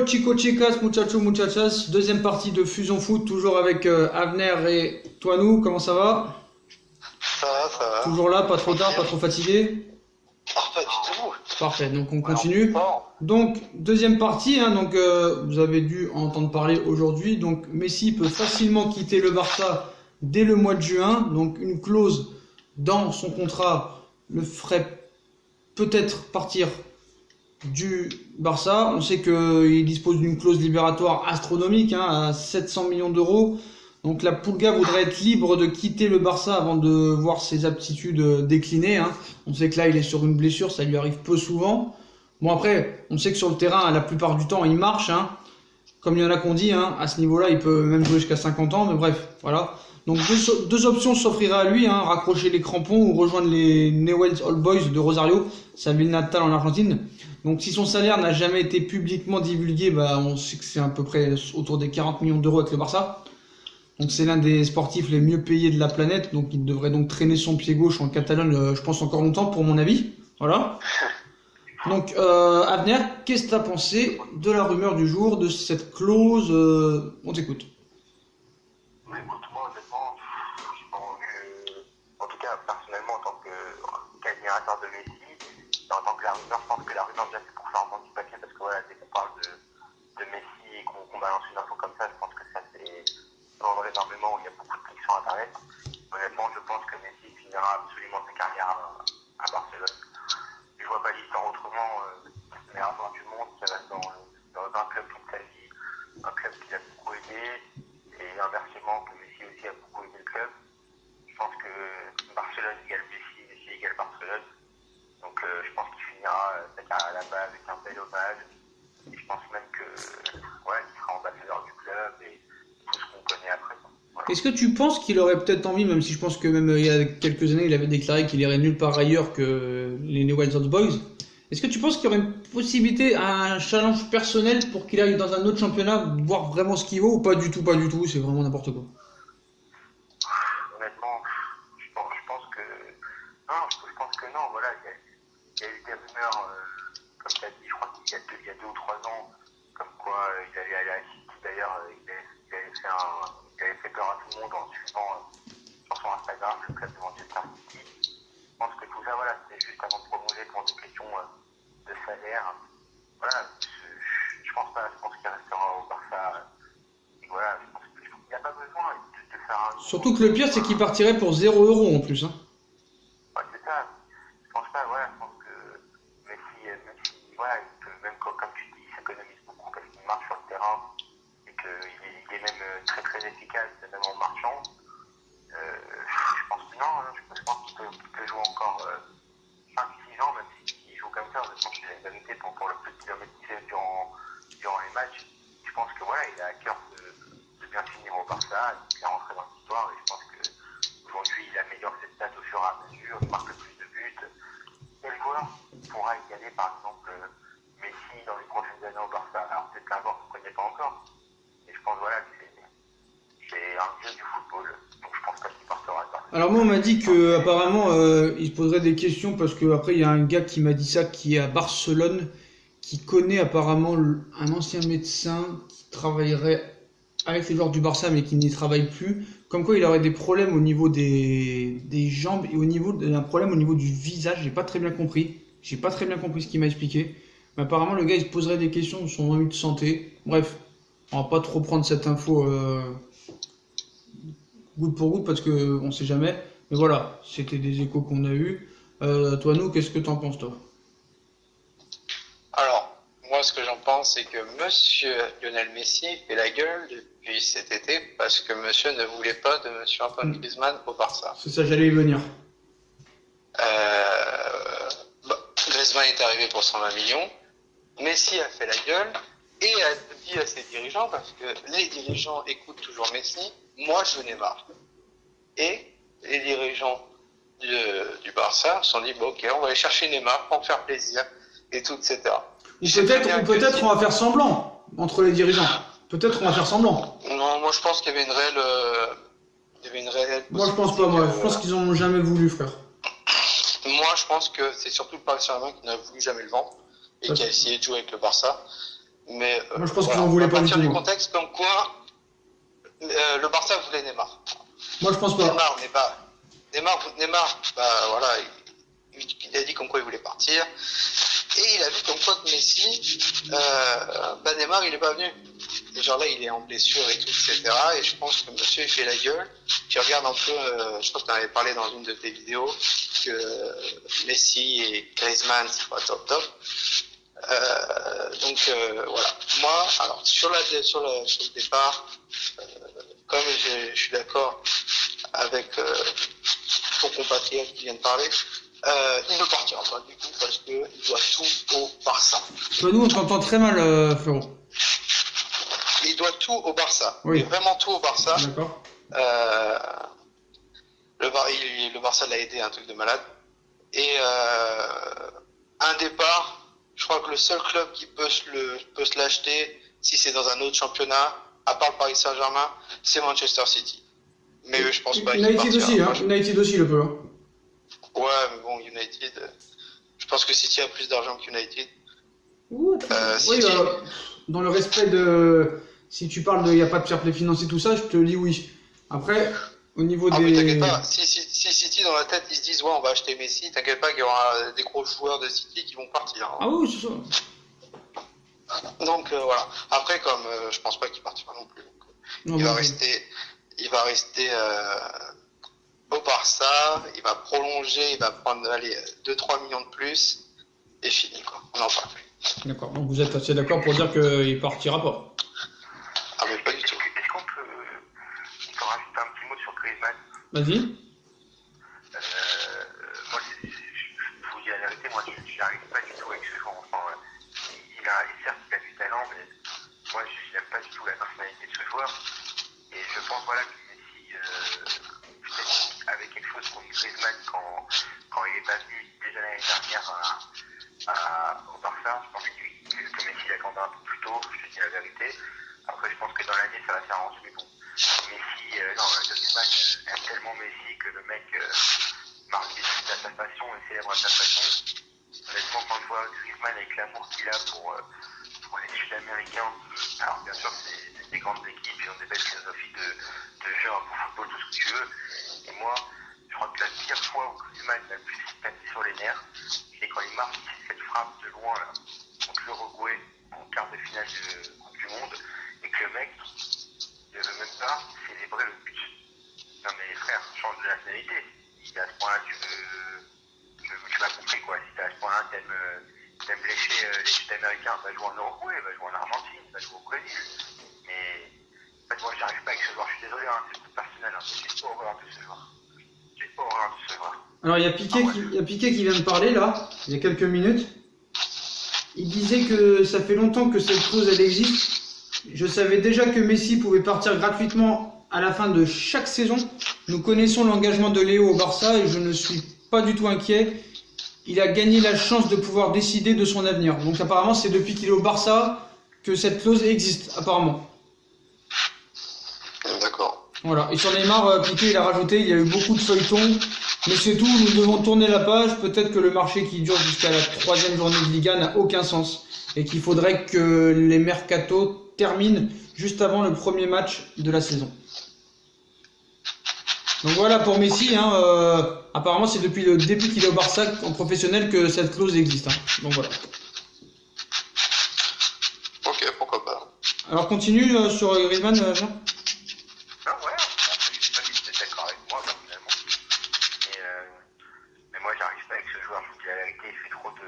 Chico chicas, muchachos muchachas, deuxième partie de Fusion Foot, toujours avec Avner et Toinou, comment ça va? Ça va. Toujours là, pas trop tard, pas trop fatigué? Pas du tout. Parfait, donc on Ouais, continue. bon. Donc, deuxième partie, donc vous avez dû en entendre parler aujourd'hui, donc Messi peut facilement quitter le Barça dès le mois de juin, donc une clause dans son contrat le ferait peut-être partir du Barça. On sait qu'il dispose d'une clause libératoire astronomique à 700 millions d'euros. Donc la Pulga voudrait être libre de quitter le Barça avant de voir ses aptitudes décliner. On sait que là il est sur une blessure, ça lui arrive peu souvent. Bon après, on sait que sur le terrain, la plupart du temps, il marche. Comme il y en a qu'on dit, à ce niveau-là, il peut même jouer jusqu'à 50 ans. Mais bref, voilà. Donc deux options s'offriraient à lui, raccrocher les crampons ou rejoindre les Newell's Old Boys de Rosario, sa ville natale en Argentine. Donc si son salaire n'a jamais été publiquement divulgué, on sait que c'est à peu près autour des 40 millions d'euros avec le Barça. Donc c'est l'un des sportifs les mieux payés de la planète, donc il devrait donc traîner son pied gauche en Catalogne, je pense encore longtemps pour mon avis. Voilà. Donc Avner, qu'est-ce que tu as pensé de la rumeur du jour, de cette clause On t'écoute. Écoute, moi, honnêtement, je pense que, en tout cas, personnellement, en tant qu'admirateur de Messi, et en tant que la rumeur, je pense que la rumeur, déjà, c'est pour faire entendre du papier, parce que voilà, dès qu'on parle de Messi et qu'on balance une info comme ça, je pense que ça fait vendre énormément, où il y a beaucoup de clics sur Internet. Honnêtement, je pense que Messi finira absolument sa carrière à Barcelone. Je vois pas l'histoire autrement, le meilleur joueur du monde, qui reste dans un club toute sa vie, un club qui l'a beaucoup aidé, et inversement, que Messi aussi a beaucoup aidé le club. Je pense que Barcelone égale Messi, Messi égale Barcelone. Donc je pense qu'il finira sa carrière là-bas avec un bel hommage. Et je pense même que qu'il sera ambassadeur du club et tout ce qu'on connaît après. Voilà. Est-ce que tu penses qu'il aurait peut-être envie, même si je pense que même il y a quelques années, il avait déclaré qu'il irait nulle part ailleurs que les Newell's Old Boys, est-ce que tu penses qu'il y aurait une possibilité, un challenge personnel pour qu'il aille dans un autre championnat, voir vraiment ce qu'il vaut, ou pas du tout, c'est vraiment n'importe quoi? Honnêtement, je pense que non, je pense que non. Voilà, il y a eu des rumeurs, comme tu as dit, je crois qu'il y a 2 ou 3 ans, comme quoi il allait aller à City. D'ailleurs, il avait fait peur à tout le monde en suivant sur son Instagram le club de Manchester City. Je pense que tout ça, voilà, c'était juste avant de prolonger pour des questions de salaire. Voilà, je pense pas, je pense qu'il restera au Barça. Et voilà, je pense qu'il n'y a pas besoin de faire un. Surtout que le pire, c'est qu'il partirait pour 0 € en plus. Ouais, c'est ça. Je pense pas, voilà, je pense que Messi, voilà, il peut, même comme tu dis, il s'économise beaucoup parce qu'il marche sur le terrain et qu'il est même très très efficace, même en marchant. Je pense que non, je pense qu'il peut jouer encore 5-6 ans, même s'il joue comme ça. Je pense qu'il a une vérité pour le peu de kilomètres qu'il fait durant les matchs. Je pense que voilà, il a à cœur de bien finir au Barça, de bien rentrer dans l'histoire, et je pense que aujourd'hui, il améliore ses stats au fur et à mesure, il marque plus de buts. Quel joueur pourra égaler, par exemple, Messi dans les prochaines années au Barça? Alors, peut-être qu'un joueur qu'on ne connaît pas encore. Et je pense voilà, que c'est un dieu du football. Donc, je pense pas qu'il partira de Barça. Alors moi, on m'a dit que apparemment, il se poserait des questions parce que après, il y a un gars qui m'a dit ça, qui est à Barcelone, qui connaît apparemment un ancien médecin qui travaillerait avec les joueurs du Barça, mais qui n'y travaille plus. Comme quoi, il aurait des problèmes au niveau des jambes et un problème au niveau du visage. J'ai pas très bien compris ce qu'il m'a expliqué. Mais apparemment, le gars, il se poserait des questions sur son état de santé. Bref, on va pas trop prendre cette info goutte pour goutte parce que on sait jamais. Mais voilà, c'était des échos qu'on a eus. Toi, nous, qu'est-ce que t'en penses, toi? Alors, moi, ce que j'en pense, c'est que monsieur Lionel Messi fait la gueule depuis cet été parce que monsieur ne voulait pas de monsieur Antoine Griezmann au Barça. C'est ça, j'allais y venir. Griezmann est arrivé pour 120 millions. Messi a fait la gueule et a dit à ses dirigeants, parce que les dirigeants écoutent toujours Messi, moi je n'ai marre. Et les dirigeants du Barça se sont dit, bon, ok, on va aller chercher Neymar pour faire plaisir et tout, etc. Ou peut-être on va faire semblant entre les dirigeants. Peut-être on va faire semblant. Non, moi je pense qu'il y avait une réelle Moi je pense pas, je pense qu'ils en ont jamais voulu, frère. Moi je pense que c'est surtout le Paris Saint-Germain qui n'a voulu jamais le vendre et qui a essayé de jouer avec le Barça. Mais Moi, je pense qu'ils en voulaient pas du partir tout, du moi. contexte comme quoi le Barça voulait Neymar. Moi, je pense pas. Neymar, bah voilà, il a dit comme quoi il voulait partir. Et il a vu comme quoi que Messi, Neymar, il est pas venu. Et genre là, il est en blessure et tout, etc. Et je pense que monsieur, il fait la gueule. Tu regardes un peu, je crois que tu en avais parlé dans une de tes vidéos, que Messi et Griezmann, c'est pas top. Voilà. Moi, alors, sur le départ, comme je suis d'accord avec ton compatriote qui vient de parler, il ne partira pas du coup parce qu'il doit tout au Barça. Nous, on t'entend très mal, frérot. Il doit tout au Barça. Oui. Mais vraiment tout au Barça. D'accord. Le Barça l'a aidé, un truc de malade. Et un départ, je crois que le seul club qui peut se l'acheter, si c'est dans un autre championnat, à part le Paris Saint-Germain, c'est Manchester City. Mais eux, je pense pas qu'il United partira. aussi, hein. United aussi le peut. Hein. Ouais, mais bon, United, je pense que City a plus d'argent qu'United. Oui, dans le respect de... Si tu parles de il n'y a pas de fair play financier, tout ça, je te dis oui. Après, au niveau des... mais t'inquiète pas, si City dans la tête, ils se disent, ouais, on va acheter Messi, t'inquiète pas qu'il y aura des gros joueurs de City qui vont partir. Hein. Ah oui, c'est ça. Donc voilà. Après, comme je pense pas qu'il partira non plus. Donc, il va rester au Barça, il va prolonger, il va prendre 2-3 millions de plus, et fini quoi. On n'en parle plus. D'accord, donc vous êtes assez d'accord pour dire qu'il partira pas. Ah mais pas du tout. Est-ce qu'on peut rajouter un petit mot sur Griezmann? Vas-y. Moi, je vous dis la vérité, moi, je n'arrive pas du tout avec ce joueur. Enfin, certes, il a du talent, mais moi, je n'aime pas du tout la personnalité de ce joueur. Et je pense, voilà, que Messi, peut-être avait quelque chose contre Griezmann quand il est pas venu déjà l'année dernière au Barça. Je pense que Messi l'a candidat un peu plus tôt, je te dis la vérité. Après, je pense que dans l'année, ça va s'arranger, mais bon. Messi, Griezmann aime tellement Messi que le mec marque des buts à sa façon et célèbre à sa façon. Honnêtement, quand je vois Griezmann avec l'amour qu'il a pour les Sud-Américains, alors bien sûr, c'est des grandes équipes, ils ont des belles philosophies de jeu, un beau football, tout ce que tu veux. Et moi, je crois que la pire fois où Griezmann m'a le plus tapé sur les nerfs, c'est quand il marque cette frappe de loin là, contre l'Uruguay en quart de finale de Coupe du Monde, et que le mec ne veut même pas célébrer le but. Non mais frère, change de nationalité. Si à ce point-là tu m'as compris quoi. Si à ce point-là t'aimes lécher les Sud-Américains, va jouer en Uruguay, va jouer en Argentine, va jouer au Brésil. Mais en fait moi j'arrive pas avec ce joueur, je suis désolé, hein, c'est tout personnel, hein, j'ai pas horreur de ce joueur. J'ai pas horreur de ce joueur. Alors il y a Piqué qui vient de parler là, il y a quelques minutes. Il disait que ça fait longtemps que cette clause elle existe. Je savais déjà que Messi pouvait partir gratuitement à la fin de chaque saison. Nous connaissons l'engagement de Léo au Barça et je ne suis pas du tout inquiet. Il a gagné la chance de pouvoir décider de son avenir. Donc apparemment c'est depuis qu'il est au Barça que cette clause existe, apparemment. D'accord. Voilà. Et sur Neymar, Piqué il a rajouté, il y a eu beaucoup de feuilletons. Mais c'est tout, nous devons tourner la page. Peut-être que le marché qui dure jusqu'à la 3e journée de Liga n'a aucun sens. Et qu'il faudrait que les mercatos terminent juste avant le premier match de la saison. Donc voilà pour Messi, hein, apparemment c'est depuis le début qu'il est au Barça en professionnel que cette clause existe. Hein. Donc voilà. Ok, pourquoi pas. Alors continue sur Griezmann, Jean. Non, ouais, après, je sais pas si tu es d'accord avec moi, personnellement. Mais moi, j'arrive pas avec ce joueur, je vous dis la vérité, il fait trop de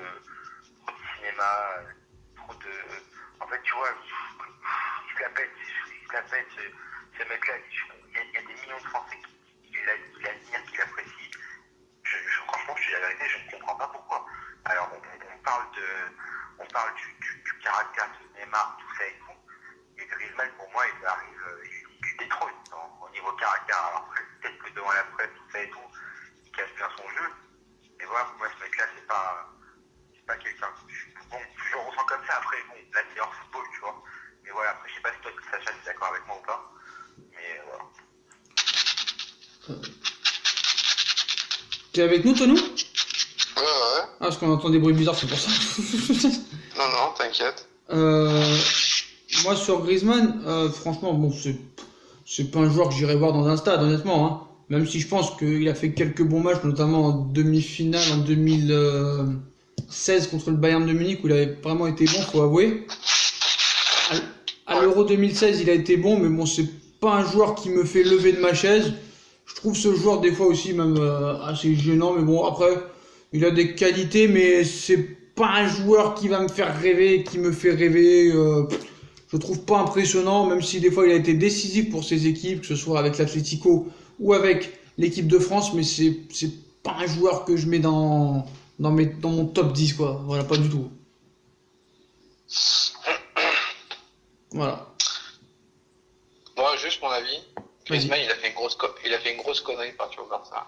cinéma, trop de... En fait, tu vois, il se la pète, ce mec-là, il y a des millions de Français qui l'admirent, qui l'apprécient. Franchement, je dis la vérité, je ne comprends pas pourquoi. Alors, on parle du caractère de Neymar, tout ça et tout. Et Griezmann, pour moi, il arrive, il détrône au niveau caractère. Alors après, peut-être que devant la presse, tout ça et tout, il cache bien son jeu. Mais voilà, pour moi, ce mec-là, c'est pas quelqu'un. Bon, je le ressens comme ça. Après, bon, là, c'est hors football, tu vois. Mais voilà, après, je sais pas si toi, Sacha, tu es d'accord avec moi ou pas. Mais voilà. T'es avec nous, Tonou? Ouais. Ah, parce qu'on entend des bruits bizarres, c'est pour ça. Non, t'inquiète. Moi sur Griezmann, franchement, bon, c'est pas un joueur que j'irai voir dans un stade, honnêtement, hein. Même si je pense qu'il a fait quelques bons matchs, notamment en demi-finale en 2016 contre le Bayern de Munich, où il avait vraiment été bon, faut avouer. À l'Euro 2016, il a été bon, mais bon, c'est pas un joueur qui me fait lever de ma chaise. Je trouve ce joueur des fois aussi même assez gênant, mais bon, après, il a des qualités, mais c'est pas un joueur qui va me faire rêver, qui me fait rêver. Je trouve pas impressionnant, même si des fois il a été décisif pour ses équipes, que ce soit avec l'Atlético ou avec l'équipe de France, mais c'est pas un joueur que je mets dans mon top 10, quoi. Voilà, pas du tout. Voilà. Moi, juste mon avis. Vas-y. Griezmann, il a fait une grosse connerie partir au Barça.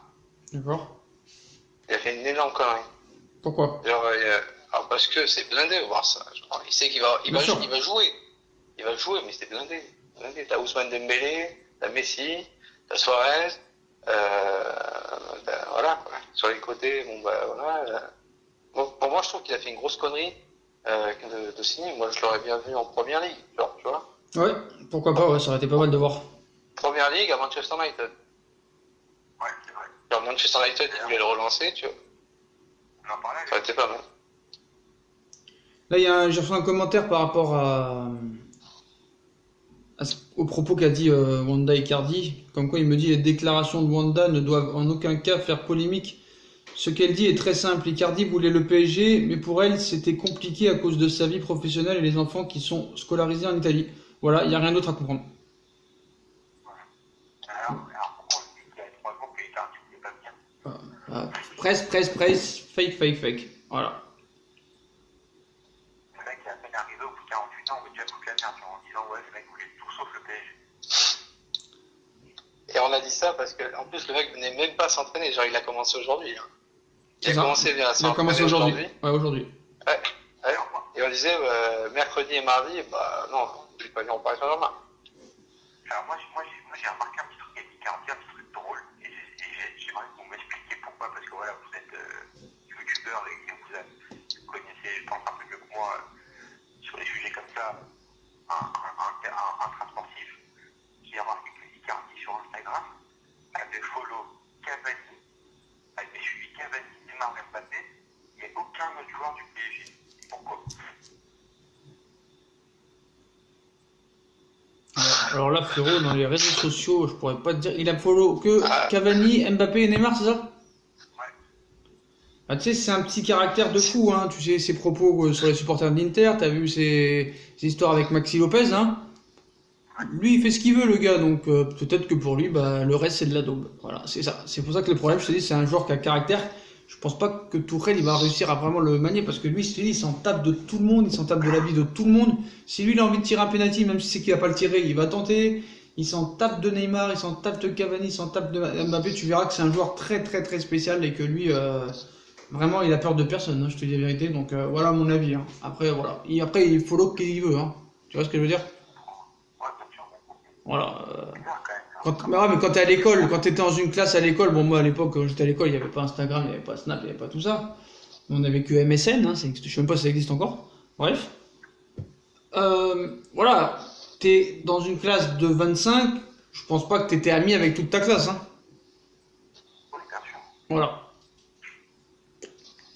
D'accord. Il a fait une énorme connerie. Pourquoi? Genre, alors parce que c'est blindé au Barça. Il sait qu'il va jouer. Il va jouer, mais c'est blindé. T'as Ousmane Dembélé, t'as Messi, t'as Suarez, voilà, quoi. Sur les côtés, bon, bah, voilà. Bon, pour moi, je trouve qu'il a fait une grosse connerie, de signer. Moi, je l'aurais bien vu en première ligue, genre, tu vois. Ouais, pourquoi pas, ouais, ça aurait été pas mal de voir. Première ligue à Manchester United. Ouais, c'est vrai. Genre, Manchester United, il voulait le relancer, tu vois. On en parlait. Ça aurait été pas mal. Là, j'ai reçu un commentaire par rapport au propos qu'a dit Wanda Icardi, comme quoi il me dit les déclarations de Wanda ne doivent en aucun cas faire polémique. Ce qu'elle dit est très simple. Icardi voulait le PSG, mais pour elle, c'était compliqué à cause de sa vie professionnelle et les enfants qui sont scolarisés en Italie. Voilà, il n'y a rien d'autre à comprendre. Alors pourquoi on dit qu'il y a 3 ans que Icardi n'est pas bien? Presse, fake. Voilà. Le mec est à peine arrivé au bout de 48 ans, on veut déjà couper la merde en disant ouais, le mec voulait tout sauf le PSG. Et on a dit ça parce que, en plus, le mec venait même pas s'entraîner. Genre, il a commencé aujourd'hui. Hein. Il a commencé bien à s'entraîner aujourd'hui. Ouais, aujourd'hui. Ouais. Et on disait, mercredi et mardi, bah non, je vais pas venir au Paris Saint-Germain. Alors moi j'ai remarqué un petit truc avec Icardi, un petit truc drôle, et j'aimerais que vous m'expliquiez pourquoi, parce que voilà, vous êtes youtubeur et vous connaissez, je pense, un peu mieux que moi sur des sujets comme ça, un train sportif qui a remarqué que Icardi sur Instagram avait follow Cavani, avait suivi Cavani, Neymar, Mbappé, il n'y a aucun autre joueur du PSG. Pourquoi? Alors là, frérot, dans les réseaux sociaux, je pourrais pas te dire. Il a follow que Cavani, Mbappé et Neymar, c'est ça? Ouais. Ah, tu sais, c'est un petit caractère de fou, hein. Tu sais, ses propos sur les supporters de l'Inter, t'as vu ses histoires avec Maxi Lopez, hein. Lui, il fait ce qu'il veut, le gars, donc peut-être que pour lui, bah, le reste, c'est de la daube. Voilà, c'est ça. C'est pour ça que le problème, je te dis, c'est un joueur qui a caractère. Je pense pas que Tourelle, il va réussir à vraiment le manier, parce que lui, je te dis, il s'en tape de tout le monde, il s'en tape de la vie de tout le monde. Si lui, il a envie de tirer un penalty, même si c'est qu'il va pas le tirer, il va tenter. Il s'en tape de Neymar, il s'en tape de Cavani, il s'en tape de Mbappé. Tu verras que c'est un joueur très, très, très spécial et que lui, vraiment, il a peur de personne, hein, je te dis la vérité. Donc voilà mon avis. Hein. Après, voilà. Après, il follow qu'il veut. Hein. Tu vois ce que je veux dire? Ouais, bien sûr. Voilà. Bizarre quand même. Mais quand t'es à l'école, quand t'étais dans une classe à l'école, bon moi à l'époque quand j'étais à l'école, il n'y avait pas Instagram, il n'y avait pas Snap, il n'y avait pas tout ça. On avait que MSN, hein, je sais même pas si ça existe encore. Bref. Voilà, t'es dans une classe de 25, je pense pas que t'étais ami avec toute ta classe. Hein. Oui, bien sûr. Voilà.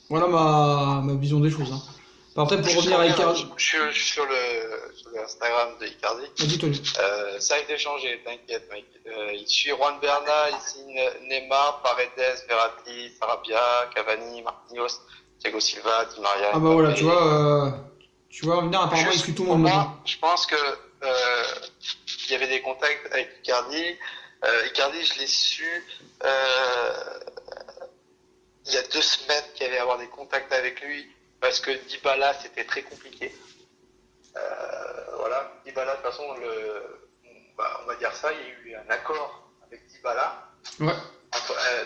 Voilà ma vision des choses. Hein. Après, pour revenir à Icardi. Je suis sur le Instagram de Icardi. Vas-y, Tony. Ça a été changé, t'inquiète, mec. Il suit Juan Bernat, il signe Neymar, Paredes, Verratti, Sarabia, Cavani, Marquinhos, Thiago Silva, Di Maria. Ah bah voilà, tu vois, apparemment il suit tout le monde. Moi, je pense que il y avait des contacts avec Icardi. Icardi, je l'ai su il y a 2 semaines qu'il allait avoir des contacts avec lui parce que Dybala c'était très compliqué. Voilà, Dybala de toute façon, on va dire ça, il y a eu un accord avec Dybala. Ouais.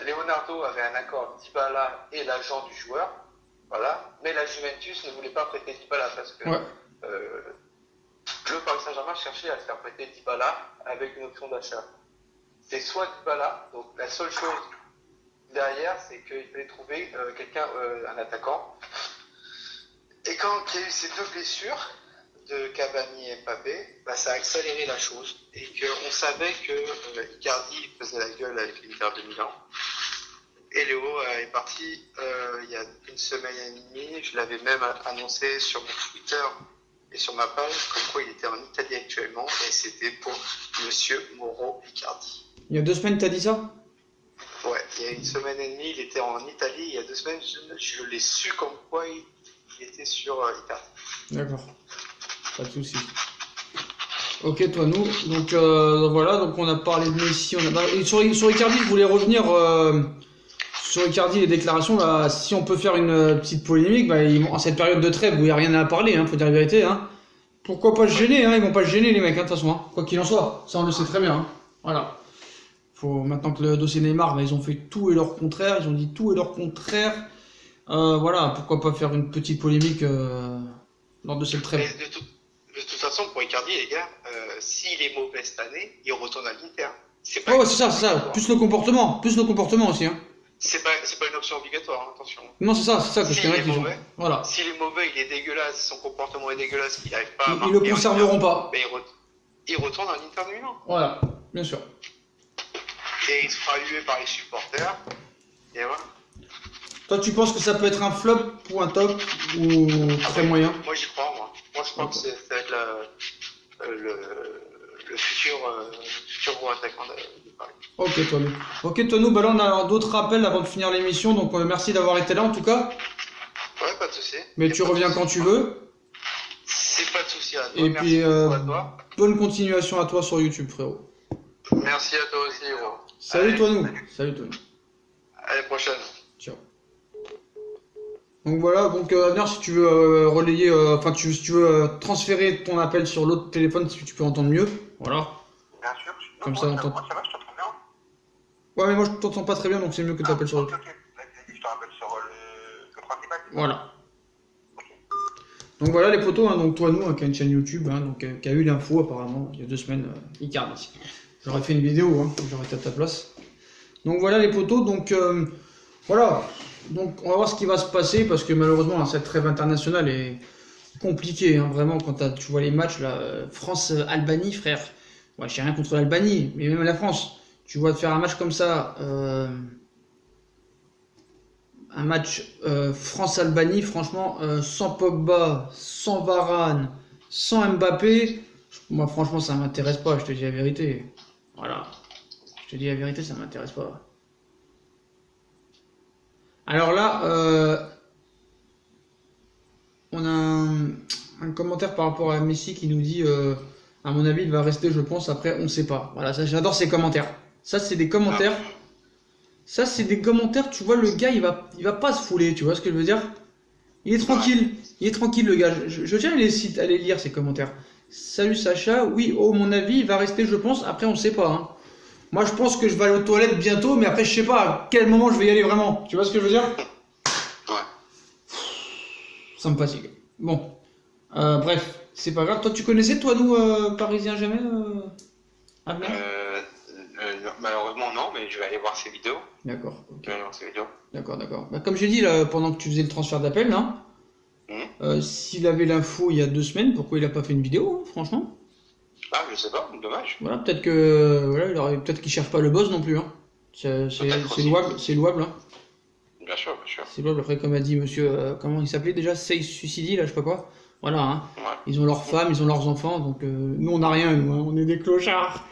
Leonardo avait un accord Dybala et l'agent du joueur, voilà. Mais la Juventus ne voulait pas prêter Dybala parce que le Paris Saint-Germain cherchait à faire prêter Dybala avec une option d'achat. C'est soit Dybala, donc la seule chose derrière, c'est qu'il fallait trouver quelqu'un, un attaquant. Et quand il y a eu ces 2 blessures, Cavani et Mbappé, bah, ça a accéléré la chose. Et qu'on savait que Icardi faisait la gueule avec l'Inter de Milan. Et Léo est parti il y a une semaine et demie. Je l'avais même annoncé sur mon Twitter et sur ma page, comme quoi il était en Italie actuellement. Et c'était pour Monsieur Mauro Icardi. Il y a 2 semaines, t'as dit ça? Ouais, il y a une semaine et demie, il était en Italie. Il y a 2 semaines, je l'ai su comme quoi il était sur Icardi. D'accord. Pas de soucis. Ok, toi, nous. Donc voilà, donc on a parlé de Messi. Et sur Icardi, je voulais revenir sur Icardi, les déclarations. Là, si on peut faire une petite polémique, bah, en cette période de trêve où il n'y a rien à parler, faut dire la vérité. Pourquoi pas se gêner, ils vont pas se gêner, les mecs, de toute façon. Quoi qu'il en soit, ça on le sait très bien. Voilà. Maintenant que le dossier Neymar, ils ont fait tout et leur contraire, ils ont dit tout et leur contraire. Voilà, pourquoi pas faire une petite polémique lors de cette trêve. Mais de toute façon, pour Icardi, les gars, s'il est mauvais cette année, il retourne à l'Inter. C'est ça. Plus le comportement aussi. C'est pas une option obligatoire, attention. Non, c'est ça que je dirais qu'ils ont. Voilà. S'il est mauvais, il est dégueulasse, son comportement est dégueulasse, qu'il n'arrive pas à Ils le conserveront pas. Mais il retourne à l'Inter de Milan. Voilà, bien sûr. Et il sera hué par les supporters. Et voilà. Toi, tu penses que ça peut être un flop ou un top ou très moyen? Moi, j'y crois, moi. Moi, je crois que ça va être le futur gros attaquant de Paris. Ok, toi, nous, bah là, on a d'autres rappels avant de finir l'émission, donc merci d'avoir été là en tout cas. Ouais, pas de souci. Mais tu reviens quand tu veux. C'est pas de souci à toi. Et merci puis, beaucoup à toi. bonne continuation à toi sur YouTube, frérot. Merci à toi aussi, gros. Salut, toi, nous. À la prochaine. Ciao. Donc voilà, Avenir, si tu veux relayer, si tu veux transférer ton appel sur l'autre téléphone, si tu peux entendre mieux, voilà. Bien sûr. Comme ça, on t'entend. Moi, ça va, je t'entends bien. Ouais, mais moi je t'entends pas très bien, donc c'est mieux que tu appelles sur l'autre. Ok. Je te rappelle sur le principal. Voilà. Donc voilà les potos, donc toi, nous, qui a une chaîne YouTube, qui a eu l'info apparemment il y a 2 semaines, Icardi. J'aurais fait une vidéo, j'aurais été à ta place. Donc voilà les potos, voilà. Donc on va voir ce qui va se passer parce que malheureusement cette trêve internationale est compliquée, vraiment quand tu vois les matchs là, France-Albanie, frère. Ouais, j'ai rien contre l'Albanie, mais même la France. Tu vois de faire un match comme ça, un match France-Albanie, franchement, sans Pogba, sans Varane, sans Mbappé, moi franchement ça m'intéresse pas, je te dis la vérité. Voilà, je te dis la vérité, ça m'intéresse pas. Alors là, on a un commentaire par rapport à Messi qui nous dit, à mon avis, il va rester, je pense, après, on sait pas. Voilà, ça, j'adore ces commentaires. Ça, c'est des commentaires. Ça, c'est des commentaires, tu vois, le gars, il va pas se fouler, tu vois ce que je veux dire? Il est tranquille, le gars. Je tiens à aller lire ces commentaires. Salut Sacha, oui, mon avis, il va rester, je pense, après, on sait pas, Moi, je pense que je vais aller aux toilettes bientôt, mais après, je sais pas à quel moment je vais y aller vraiment. Tu vois ce que je veux dire? Ouais. Ça me fatigue. Bon. Bref, c'est pas grave. Toi, tu connaissais, toi, nous, Parisiens jamais Abner Malheureusement, non, mais je vais aller voir ses vidéos. D'accord. Okay. Je vais aller voir ses vidéos. D'accord. Bah, comme j'ai dit, là, pendant que tu faisais le transfert d'appel, là, s'il avait l'info il y a 2 semaines, pourquoi il a pas fait une vidéo, franchement? Ah, je sais pas, dommage. Voilà, peut-être que peut-être qu'il cherche pas le buzz non plus. C'est louable. Bien sûr. C'est louable. Après, comme a dit monsieur, comment il s'appelait déjà, Sey Suicidi, là, je sais pas quoi. Voilà, Ouais. Ils ont leurs femmes, ils ont leurs enfants, donc nous on n'a rien, nous, on est des clochards.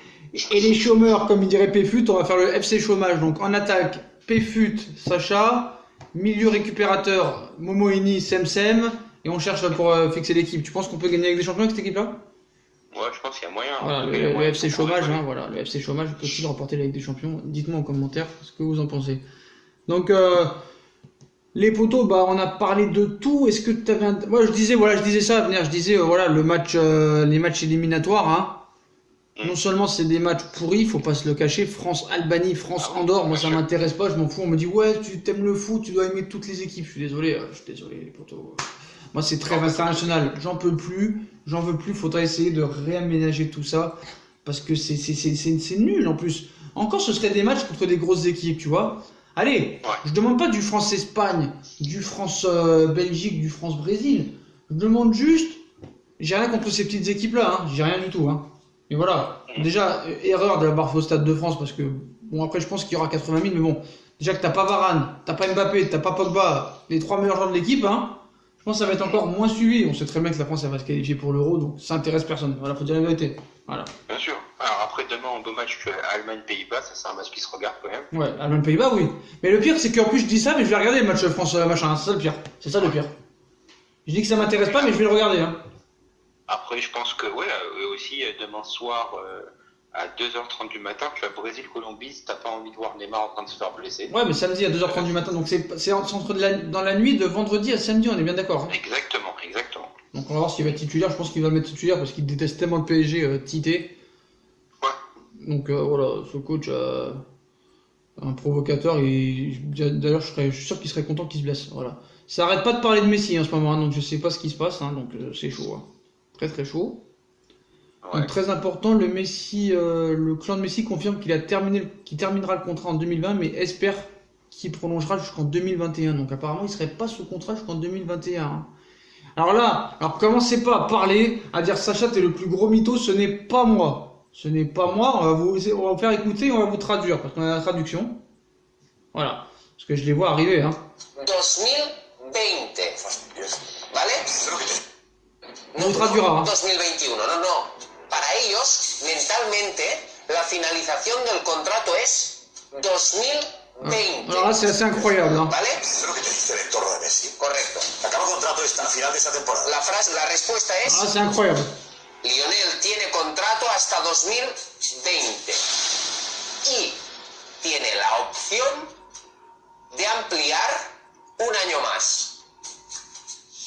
Et les chômeurs, comme il dirait Péfut, on va faire le FC chômage. Donc en attaque, Péfut, Sacha, milieu récupérateur, Momoini, Semsem, et on cherche pour fixer l'équipe. Tu penses qu'on peut gagner avec des champions avec cette équipe-là? Ouais, je pense qu'il y a moyen. Voilà, le FC chômage, le FC chômage peut-il remporter la Ligue des Champions? Dites-moi en commentaire ce que vous en pensez. Donc les potos, on a parlé de tout. Est-ce que tu avais moi je disais ça, Venir, je disais le match, les matchs éliminatoires, Non seulement c'est des matchs pourris, faut pas se le cacher, France-Albanie, France-Andorre, moi ça m'intéresse pas, je m'en fous, on me dit ouais, tu t'aimes le foot, tu dois aimer toutes les équipes. Je suis désolé les potos. Moi c'est trêve international, j'en veux plus, faudrait essayer de réaménager tout ça, parce que c'est nul en plus. Encore ce serait des matchs contre des grosses équipes, tu vois. Allez, je demande pas du France-Espagne, du France-Belgique, du France-Brésil, je demande juste j'ai rien contre ces petites équipes-là, hein. J'ai rien du tout. Hein. Mais voilà, déjà, erreur de la barre au Stade de France, parce que, bon, après, je pense qu'il y aura 80 000, mais bon, déjà que t'as pas Varane, t'as pas Mbappé, t'as pas Pogba, les 3 meilleurs joueurs de l'équipe, hein, je pense que ça va être encore moins suivi. On sait très bien que la France, elle va se qualifier pour l'Euro, donc ça intéresse personne. Voilà, faut dire la vérité. Voilà. Bien sûr. Alors après, demain, en beau match, Allemagne-Pays-Bas, ça c'est un match qui se regarde quand même. Ouais, Allemagne-Pays-Bas, oui. Mais le pire, c'est qu'en plus, je dis ça, mais je vais regarder le match France machin, c'est ça le pire. C'est ça le pire. Je dis que ça m'intéresse pas, mais je vais le regarder, hein. Après, je pense que, ouais, aussi, demain soir, à 2h30 du matin, tu as Brésil-Colombie, si t'as pas envie de voir Neymar en train de se faire blesser. Ouais, mais samedi à 2h30 du matin, donc c'est entre dans la nuit de vendredi à samedi, on est bien d'accord. Hein. Exactement, exactement. Donc on va voir s'il va être titulaire, je pense qu'il va le mettre titulaire parce qu'il déteste tellement le PSG, Tité. Ouais. Donc voilà, ce coach, un provocateur, et d'ailleurs je suis sûr qu'il serait content qu'il se blesse. Voilà. Ça arrête pas de parler de Messi en ce moment, hein, donc je sais pas ce qui se passe, hein, donc c'est chaud. Hein. Très très chaud. Ouais. Donc, très important, le clan de Messi confirme qu'il terminera le contrat en 2020, mais espère qu'il prolongera jusqu'en 2021. Donc apparemment, il serait pas sous contrat jusqu'en 2021. Hein. Alors commencez pas à parler, à dire Sacha t'es le plus gros mytho, ce n'est pas moi. Ce n'est pas moi, on va vous faire écouter et on va vous traduire, parce qu'on a la traduction. Voilà, parce que je les vois arriver. Hein. 2020, ¿vale? On traduira. Hein. 2021, no. Para ellos, mentalmente, la finalización del contrato es 2020. Alors là, c'est assez incroyable. Hein. ¿Vale? ¿Eso es lo que te dice el entorno de Messi? Correcto. Acaba contrato al final de esta temporada. La respuesta es: Ah, c'est incroyable. Lionel tiene contrato hasta 2020 y tiene la opción de ampliar un año más.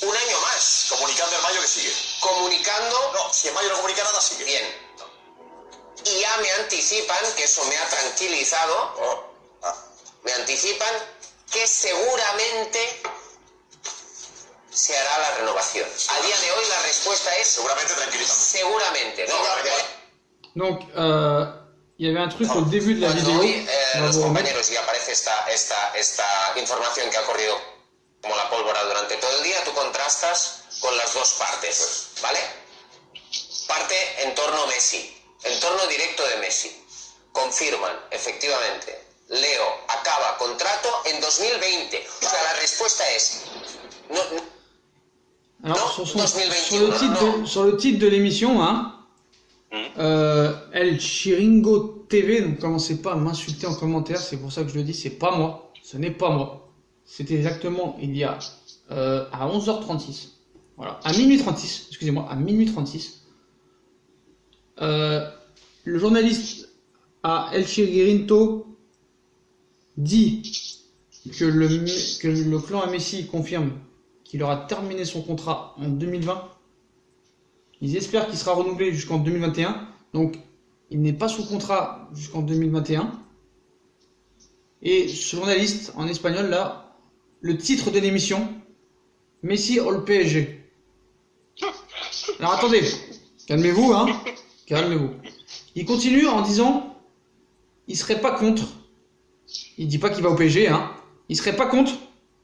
Un año más. Comunicando en mayo que sigue. Comunicando. No, si en mayo no comunica nada, sigue. Bien. Y ya me anticipan, que eso me ha tranquilizado, me anticipan que seguramente se hará la renovación. A día de hoy la respuesta es... Seguramente tranquilizando. Seguramente. No, Donc, il y avait un truc au début de la cuando vidéo. hoy On va los vous remettre. compañeros y aparece esta información que ha corrido como la pólvora durante todo el día, tú contrastas con las dos partes, ¿vale? Parte entorno Messi, entorno directo de Messi. Confirman, efectivamente, Leo acaba contrato en 2020. O sea, la respuesta es... Alors, Non, sur 2021, sur le titre de l'émission, hein, El Chiringo TV, donc commencez pas à m'insulter en commentaire, c'est pour ça que je le dis, c'est pas moi, ce n'est pas moi. C'était exactement il y a à 11h36, voilà, à minuit 36, excusez-moi, à minuit 36. Le journaliste à El Chiringo dit que le clan à Messi confirme qu'il aura terminé son contrat en 2020. Ils espèrent qu'il sera renouvelé jusqu'en 2021. Donc, il n'est pas sous contrat jusqu'en 2021. Et ce journaliste en espagnol, là, le titre de l'émission, Messi au PSG. Alors attendez, calmez-vous, hein. Calmez-vous. Il continue en disant, il serait pas contre. Il dit pas qu'il va au PSG, hein. Il serait pas contre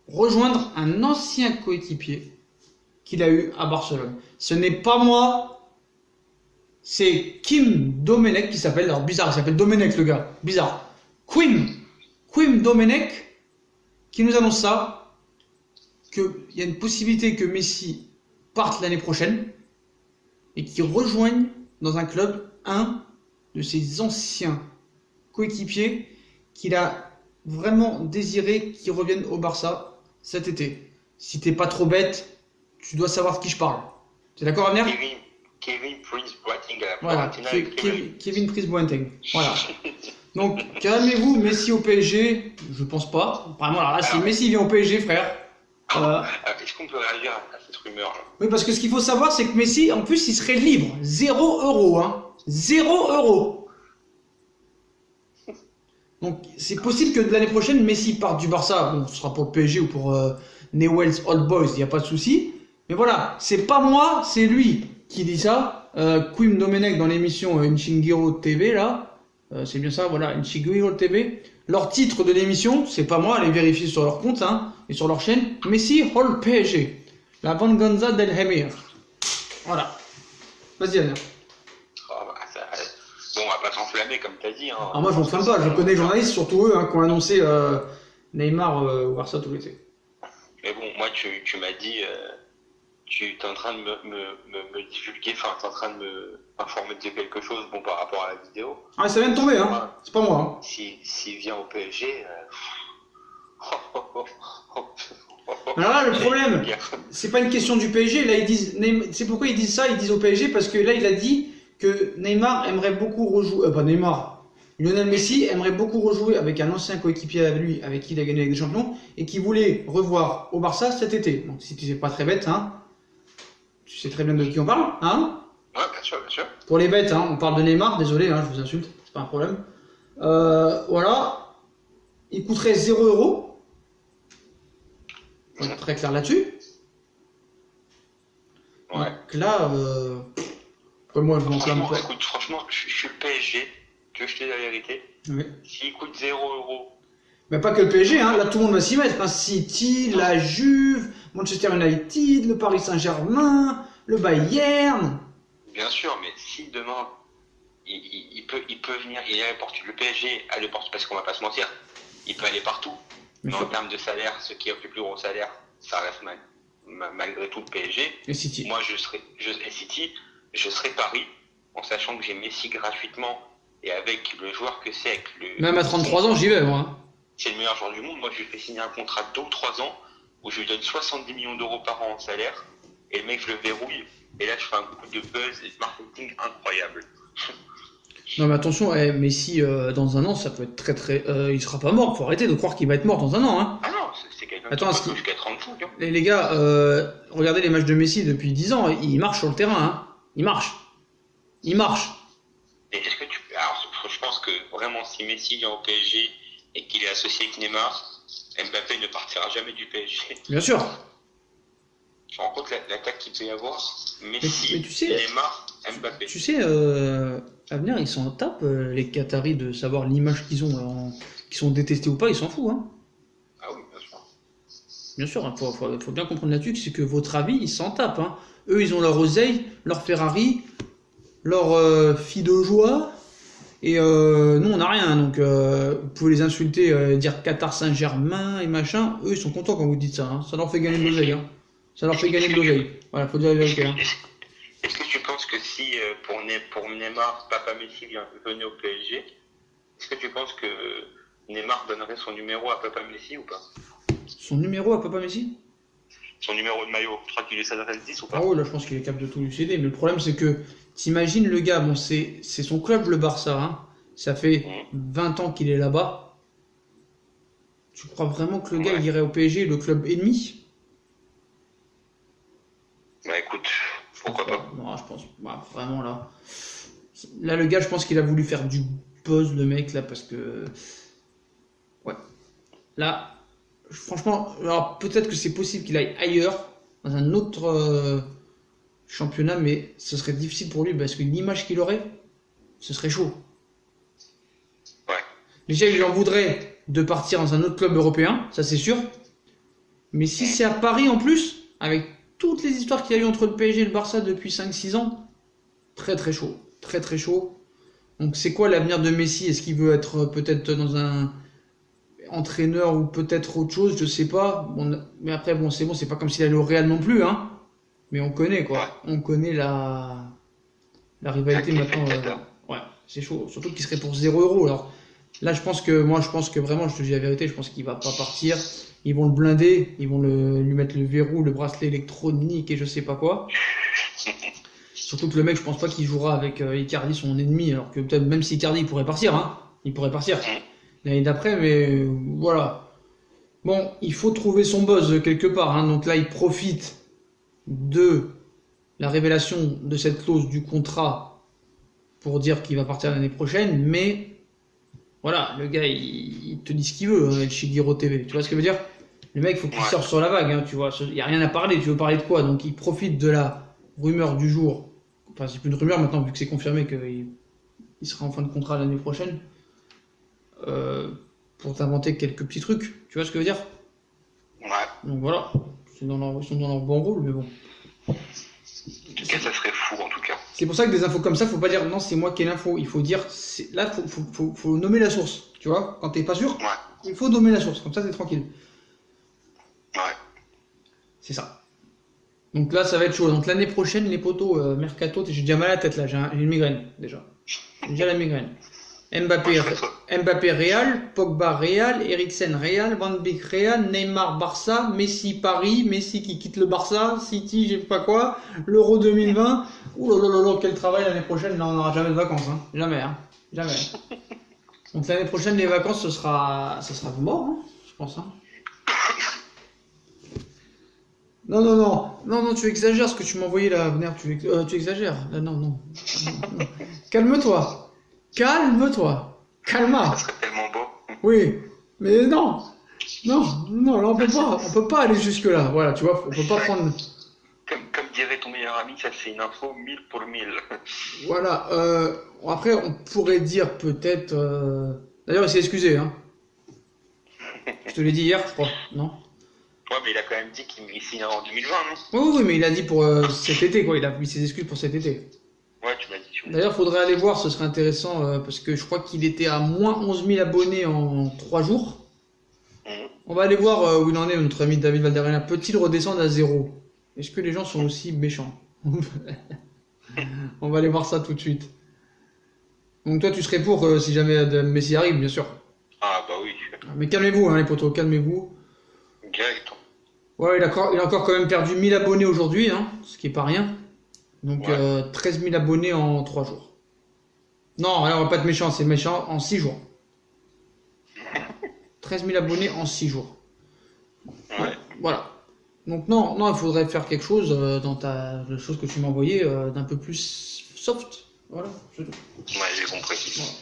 rejoindre un ancien coéquipier qu'il a eu à Barcelone. Ce n'est pas moi, c'est Kim Domenech qui s'appelle, alors bizarre, il s'appelle Domenech le gars, bizarre. Kim Domenech qui nous annonce ça, qu'il y a une possibilité que Messi parte l'année prochaine et qu'il rejoigne dans un club un de ses anciens coéquipiers qu'il a vraiment désiré qu'il revienne au Barça cet été. Si t'es pas trop bête, tu dois savoir de qui je parle. T'es d'accord, Abner? Kevin Prince Boateng à la Voilà, Fiorentina. Kevin Prince Boateng. Voilà. Donc, calmez-vous, Messi au PSG, je pense pas. Apparemment, alors là, si Messi vient au PSG, frère. Est-ce qu'on peut réagir à cette rumeur là? Oui, parce que ce qu'il faut savoir, c'est que Messi, en plus, il serait libre. 0 €, hein. 0 €. Donc, c'est possible que l'année prochaine, Messi parte du Barça. Bon, ce sera pour le PSG ou pour Newell's Old Boys, il n'y a pas de souci. Mais voilà, c'est pas moi, c'est lui qui dit ça. Kim Domenech dans l'émission Inchingiro TV, là. C'est bien ça, voilà, Inchingiro TV. Leur titre de l'émission, c'est pas moi, allez vérifier sur leur compte, hein, et sur leur chaîne. Messi Hall PSG. La Venganza del Hemir. Voilà. Vas-y, Adrien. Oh, bah, bon, on va pas s'enflammer comme t'as dit. Hein. Alors moi, je m'enflamme pas. Je connais les journalistes, surtout eux, qui ont annoncé Neymar au Barça tout l'été. Mais bon, moi, tu m'as dit, tu es en train de me divulguer, enfin, tu es en train de m'informer de quelque chose bon, par rapport à la vidéo. Ah, ça vient de tomber, hein. C'est pas moi. Hein. S'il vient au PSG... Alors là, le problème, c'est pas une question du PSG. Là, ils disent, c'est pourquoi ils disent ça. Ils disent au PSG parce que là, il a dit que Neymar aimerait beaucoup rejouer. Pas Neymar. Lionel Messi aimerait beaucoup rejouer avec un ancien coéquipier à lui, avec qui il a gagné avec des champions, et qui voulait revoir au Barça cet été. Donc, si tu sais pas très bête, hein, tu sais très bien de qui on parle, hein. Ouais, bien sûr, bien sûr. Pour les bêtes, hein, on parle de Neymar. Désolé, hein, je vous insulte, c'est pas un problème. Voilà, il coûterait 0 €. On est très clair là-dessus. Ouais. Donc là, moi je m'enflamme pas. Écoute, franchement, je suis le PSG. Tu veux que je te dise la vérité? Oui. S'il coûte 0 €. Mais pas que le PSG, hein. Là tout le monde va s'y mettre. Hein. City, la Juve, Manchester United, le Paris Saint-Germain, le Bayern. Bien sûr, mais si demain il peut venir, il est le PSG a le porte parce qu'on va pas se mentir, il peut aller partout. Mais en termes de salaire, ce qui offre le plus gros salaire, ça reste malgré tout le PSG. Et City. Moi, je serai Paris, en sachant que j'ai Messi gratuitement et avec le joueur que c'est, avec le. Même à 33 ans, j'y vais, moi. Hein. C'est le meilleur joueur du monde. Moi, je lui fais signer un contrat de 2 ou 3 ans où je lui donne 70 millions d'euros par an en salaire et le mec, je le verrouille. Et là, je fais un coup de buzz et de marketing incroyable. Non mais attention, Messi dans un an ça peut être très il sera pas mort, faut arrêter de croire qu'il va être mort dans un an hein. Ah non, c'est quelqu'un qui va jusqu'à 30 jours. Les gars, regardez les matchs de Messi depuis 10 ans, il marche sur le terrain hein. Il marche. Et est-ce que alors je pense que vraiment si Messi vient au PSG et qu'il est associé avec Neymar, Mbappé ne partira jamais du PSG. Bien sûr. Tu te rends compte l'attaque qu'il peut y avoir? Messi, mais tu sais, Neymar, Mbappé. Tu sais, à venir, ils s'en tapent, les Qataris, de savoir l'image qu'ils ont, qu'ils sont détestés ou pas, ils s'en foutent. Hein. Ah oui, bien sûr. Bien sûr, il faut bien comprendre là-dessus, c'est que votre avis, ils s'en tapent. Hein. Eux, ils ont leur oseille, leur Ferrari, leur fille de joie, et nous, on n'a rien. Donc, vous pouvez les insulter, dire Qatar Saint-Germain et machin. Eux, ils sont contents quand vous dites ça. Hein. Ça leur fait gagner de l'oseille. Hein. Ça leur fait gagner de l'oseille. Voilà, faut dire la vérité. Hein. Est-ce que tu penses que si pour Neymar, Papa Messi venait au PSG, est-ce que tu penses que Neymar donnerait son numéro à Papa Messi ou pas? Son numéro à Papa Messi? Son numéro de maillot, tu crois qu'il lui céderait le 10 ou pas? Ah ouais, là je pense qu'il est capable de tout lui céder, mais le problème c'est que t'imagines le gars, bon c'est son club le Barça, hein. Ça fait 20 ans qu'il est là-bas. Tu crois vraiment que le gars il irait au PSG, le club ennemi? Bah écoute, pourquoi pas? Non, je pense, vraiment là. Là le gars je pense qu'il a voulu faire du buzz le mec là parce que... Ouais. Là, franchement, alors peut-être que c'est possible qu'il aille ailleurs, dans un autre championnat, mais ce serait difficile pour lui parce que l'image qu'il aurait, ce serait chaud. Ouais. Déjà, il en voudrait de partir dans un autre club européen, ça c'est sûr. Mais si c'est à Paris en plus, avec toutes les histoires qu'il y a eu entre le PSG et le Barça depuis 5-6 ans, très très chaud. Très très chaud. Donc c'est quoi l'avenir de Messi? Est-ce qu'il veut être peut-être dans un entraîneur ou peut-être autre chose? Je sais pas. Bon, mais après, bon, c'est pas comme s'il allait au Real non plus, hein. Mais on connaît quoi. On connaît la rivalité maintenant. Ouais, c'est chaud. Surtout qu'il serait pour 0 €. Alors là, je pense que vraiment, je te dis la vérité, je pense qu'il va pas partir. Ils vont le blinder, ils vont lui mettre le verrou, le bracelet électronique et je sais pas quoi. Surtout que le mec, je pense pas qu'il jouera avec Icardi, son ennemi, alors que peut-être même si Icardi il pourrait partir, hein. Il pourrait partir l'année d'après, mais voilà. Bon, il faut trouver son buzz quelque part, hein. Donc là, il profite de la révélation de cette clause du contrat pour dire qu'il va partir l'année prochaine, mais voilà, le gars, il te dit ce qu'il veut, hein, le Shigiro TV, tu vois ce que je veux dire? Le mec, il faut qu'il sorte sur la vague, hein, tu vois, il n'y a rien à parler, tu veux parler de quoi? Donc il profite de la rumeur du jour, enfin c'est plus une rumeur maintenant, vu que c'est confirmé qu'il sera en fin de contrat l'année prochaine, pour t'inventer quelques petits trucs, tu vois ce que je veux dire? Ouais. Donc voilà, ils sont dans leur bon rôle, mais bon. En tout cas, ça serait fou en tout cas. C'est pour ça que des infos comme ça, faut pas dire non, c'est moi qui ai l'info. Il faut dire, là, faut nommer la source. Tu vois, quand t'es pas sûr, Ouais. il faut nommer la source. Comme ça, t'es tranquille. Ouais. C'est ça. Donc là, ça va être chaud. Donc l'année prochaine, les poteaux, mercato, j'ai déjà mal à la tête là. J'ai une migraine déjà. J'ai déjà la migraine. Mbappé Real, Pogba Real, Eriksen Real, Van Beek Real, Neymar Barça, Messi Paris, Messi qui quitte le Barça, City, je sais pas quoi, l'Euro 2020. Ouh là là là, quel travail l'année prochaine, là on n'aura jamais de vacances, hein. Jamais, hein. Jamais. Donc l'année prochaine, les vacances, ce sera mort, hein, je pense. Hein. Non, tu exagères ce que tu m'as envoyé là, Abner, tu exagères. Là, non. Calme-toi. Calma. Ça serait tellement beau. Oui, mais non, là on peut pas aller jusque là. Voilà, tu vois, on peut pas prendre. Comme dirait ton meilleur ami, ça c'est une info 1000 pour 1000. Voilà. Après, on pourrait dire peut-être. D'ailleurs, il s'est excusé, hein. Je te l'ai dit hier, je crois, non? Ouais, mais il a quand même dit qu'il signera en 2020, non? Oui, mais il a dit pour cet été, quoi. Il a mis ses excuses pour cet été. Ouais, tu m'as dit. D'ailleurs, faudrait aller voir, ce serait intéressant, parce que je crois qu'il était à moins 11 000 abonnés en 3 jours. On va aller voir où il en est, notre ami David Valderrama. Peut-il redescendre à 0? Est-ce que les gens sont aussi méchants? On va aller voir ça tout de suite. Donc toi, tu serais pour si jamais Messi arrive, bien sûr. Ah bah oui. Mais calmez-vous, hein, les potos, calmez-vous. Direct. Ouais, il a encore quand même perdu 1000 abonnés aujourd'hui, hein, ce qui est pas rien. Donc Ouais. 13 000 abonnés en 3 jours. Non, on va pas être méchant, c'est méchant en 6 jours. 13 000 abonnés en 6 jours. Ouais. Voilà. Donc non, il faudrait faire quelque chose dans la chose que tu m'as envoyé d'un peu plus soft. Voilà, c'est tout. Ouais, j'ai compris. Voilà.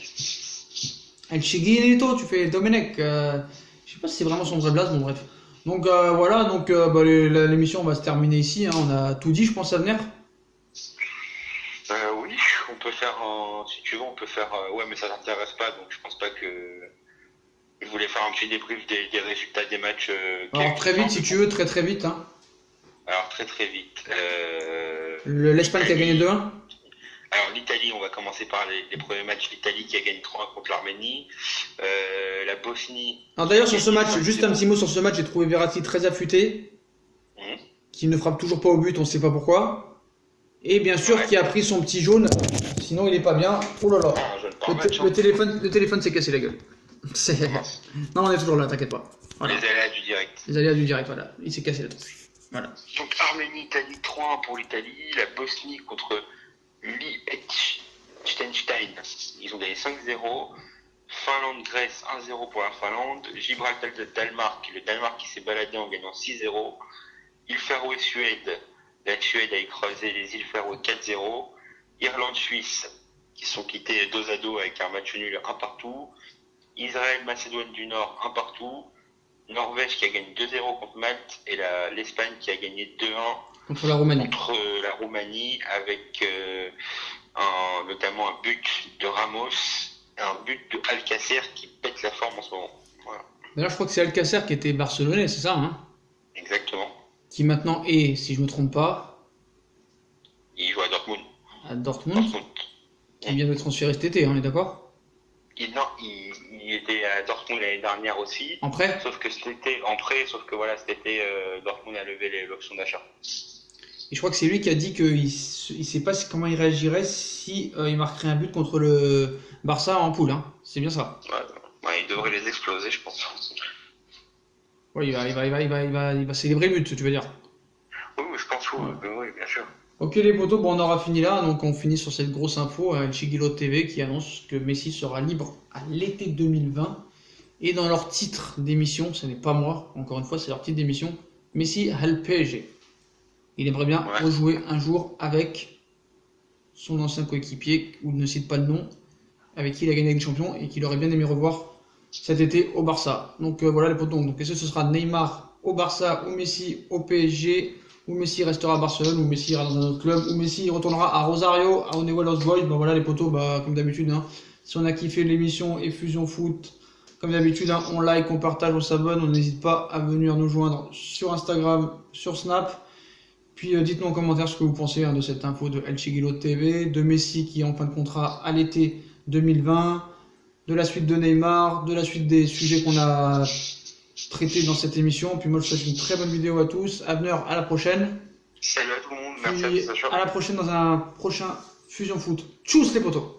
El Chiguinito, tu fais Domenech. Je sais pas si c'est vraiment son vrai blaze, bon bref. Donc voilà, donc l'émission va se terminer ici. Hein, on a tout dit, je pense, à venir. Oui, on peut faire si tu veux, on peut faire. Ouais, mais ça t'intéresse pas, donc je pense pas que. Je voulais faire un petit débrief des résultats des matchs. Alors très vite, si tu veux, très vite. Hein. Alors très vite. L'Espagne qui a gagné 2-1. Alors l'Italie, on va commencer par les premiers matchs. L'Italie qui a gagné 3-1 contre l'Arménie. La Bosnie. Alors d'ailleurs sur ce match, juste un petit mot sur ce match, j'ai trouvé Verratti très affûté, qui ne frappe toujours pas au but, on ne sait pas pourquoi. Et bien sûr qui a pris son petit jaune, sinon il est pas bien. Oh là là. Le téléphone s'est cassé la gueule. Non, on est toujours là, t'inquiète pas. Voilà. Les aléas du direct. Les aléas du direct, voilà. Il s'est cassé la tronche. Voilà. Donc Arménie-Italie 3-1 pour l'Italie. La Bosnie contre Liechtenstein. Ils ont gagné 5-0. Finlande-Grèce 1-0 pour la Finlande. Gibraltar-Danemark. Le Danemark qui s'est baladé en gagnant 6-0. Îles Féroé-Suède. La Suède a écrasé les îles Féroé 4-0. Irlande-Suisse qui sont quittés dos à dos avec un match nul 1 partout. Israël-Macédoine du Nord 1 partout. Norvège qui a gagné 2-0 contre Malte. Et l'Espagne qui a gagné 2-1 contre la Roumanie. Avec notamment un but de Ramos et un but de Alcacer qui pète la forme en ce moment. Voilà. D'ailleurs, je crois que c'est Alcacer qui était barcelonais, c'est ça, hein? Exactement. Qui maintenant est, si je me trompe pas, Il joue à Dortmund. à Dortmund. Qui vient de transférer cet été, on est d'accord? Il était à Dortmund l'année dernière aussi. En prêt? Sauf que cet été, cet été, Dortmund a levé l'option d'achat. Et je crois que c'est lui qui a dit qu'il sait pas comment il réagirait si il marquerait un but contre le Barça en poule. Hein. C'est bien ça. Ouais, il devrait les exploser, je pense. Ouais, il va célébrer le but, tu veux dire. Oui, je pense, oui, bien sûr. Ok les potos, bon on aura fini là, donc on finit sur cette grosse info, El Chiguilo TV qui annonce que Messi sera libre à l'été 2020. Et dans leur titre d'émission, ce n'est pas moi, encore une fois c'est leur titre d'émission, Messi al PSG. Il aimerait bien rejouer un jour avec son ancien coéquipier, ou ne cite pas le nom, avec qui il a gagné avec les champions et qu'il aurait bien aimé revoir cet été au Barça. Donc voilà les potos, donc est-ce que ce sera Neymar au Barça, ou Messi au PSG, ou Messi restera à Barcelone, ou Messi ira dans un autre club, ou Messi retournera à Rosario, à Newell's Boys. Ben voilà les potos, comme d'habitude, hein. Si on a kiffé l'émission Effusion Foot, comme d'habitude, hein, on like, on partage, on s'abonne, on n'hésite pas à venir nous joindre sur Instagram, sur Snap. Puis dites-nous en commentaire ce que vous pensez de cette info de El Chiguilo TV, de Messi qui est en fin de contrat à l'été 2020, de la suite de Neymar, de la suite des sujets qu'on a traités dans cette émission. Puis moi je vous souhaite une très bonne vidéo à tous. Abner, à la prochaine. Salut à tout le monde, merci à Puis tous. à la prochaine dans un prochain Fusion Foot. Tchuss les potos.